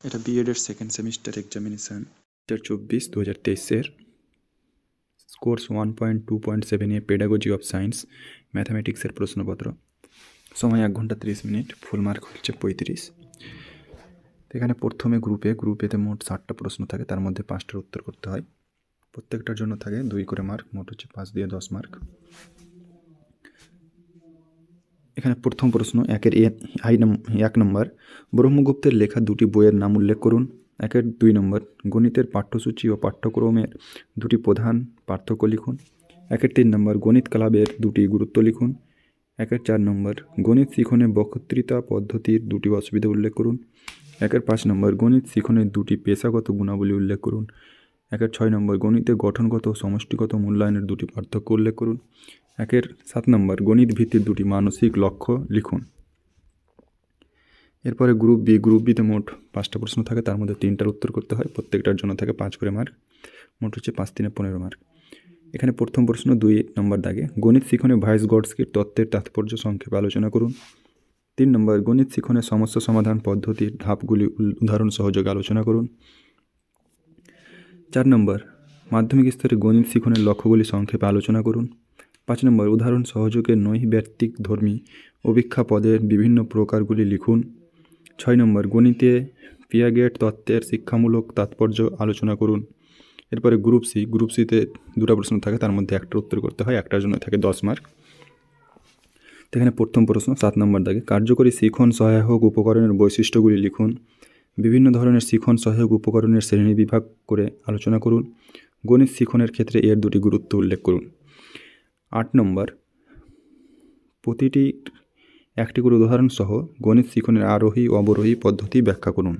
এটা বিএডের second semester examination 2024-2023-এর কোর্স 1.2.7 পেডাগজি অফ সায়েন্স ম্যাথামেটিক্সের প্রশ্নপত্র। সময় 1 ঘন্টা 30 মিনিট, ফুল মার্ক হচ্ছে 35। এখানে প্রথমে গ্রুপেতে মোট 60টা প্রশ্ন থাকে, তার মধ্যে 5টার উত্তর করতে হয়। প্রত্যেকটার জন্য থাকে 2 করে মার্ক, মোট হচ্ছে 5 দিয়ে 10 মার্ক। এখানে প্রথম প্রশ্ন 1 নম্বর, ব্রহ্মগুপ্তের লেখা দুটি বইয়ের নাম উল্লেখ করুন। 2 নম্বর, গণিতের পাঠ্যসূচি ও পাঠ্যক্রমের দুটি প্রধান পার্থক্য লিখুন। 3 নম্বর, গণিত ক্লাবের দুটি গুরুত্ব লিখুন। 4 নম্বর, গণিত শিখনে বক্তৃতা পদ্ধতির দুটি অসুবিধা উল্লেখ করুন। 5 নম্বর, গণিত শিখনের দুটি পেশাগত গুণাবলী উল্লেখ করুন। 6 নম্বর, গণিতে গঠনগত ও সমষ্টিগত মূল্যায়নের দুটি পার্থক্য উল্লেখ করুন। 7 নম্বর, গণিত ভিত্তিক দুটি মানসিক লক্ষ্য লিখুন। এরপরে গ্রুপ বিতে মোট 5টা প্রশ্ন থাকে, তার মধ্যে 3টার উত্তর করতে হয়। প্রত্যেকটার জন্য থাকে 5 করে মার্ক, মোট হচ্ছে 5 3 15 মার্ক। এখানে প্রথম প্রশ্ন 2 নম্বর দাগে, গণিত শিখনে ভাইসগডস্কির তত্ত্বের তাৎপর্য সংক্ষেপে আলোচনা করুন। 3 নম্বর, গণিত শিখনে সমস্যা সমাধান পদ্ধতির ধাপগুলি উদাহরণ সহযোগে আলোচনা করুন। 4 নম্বর, মাধ্যমিক স্তরে গণিত শিখনের লক্ষ্যগুলি সংক্ষেপে আলোচনা করুন। 5 নম্বর, উদাহরণ সহযোগে নৈর্ব্যক্তিক ধর্মী অভিক্ষা পদের বিভিন্ন প্রকারগুলি লিখুন। 6 নম্বর, গণিতে পিয়াগেট তত্ত্বের শিক্ষামূলক তাৎপর্য আলোচনা করুন। এরপরে গ্রুপ সিতে 2টা প্রশ্ন থাকে, তার মধ্যে 1টার উত্তর করতে হয়, একটার জন্য থাকে 10 মার্ক। এখানে প্রথম প্রশ্ন 7 নম্বর দাগে, কার্যকরী শিখন সহায়ক উপকরণের বৈশিষ্ট্যগুলি লিখুন। বিভিন্ন ধরনের শিখন সহায়ক উপকরণের শ্রেণীবিভাগ করে আলোচনা করুন। গণিত শিখনের ক্ষেত্রে এর দুটি গুরুত্ব উল্লেখ করুন। 8 নম্বর, প্রতিটি একটি করে উদাহরণ সহ গণিত শিখনের আরোহী ও অবরোহী পদ্ধতি ব্যাখ্যা করুন।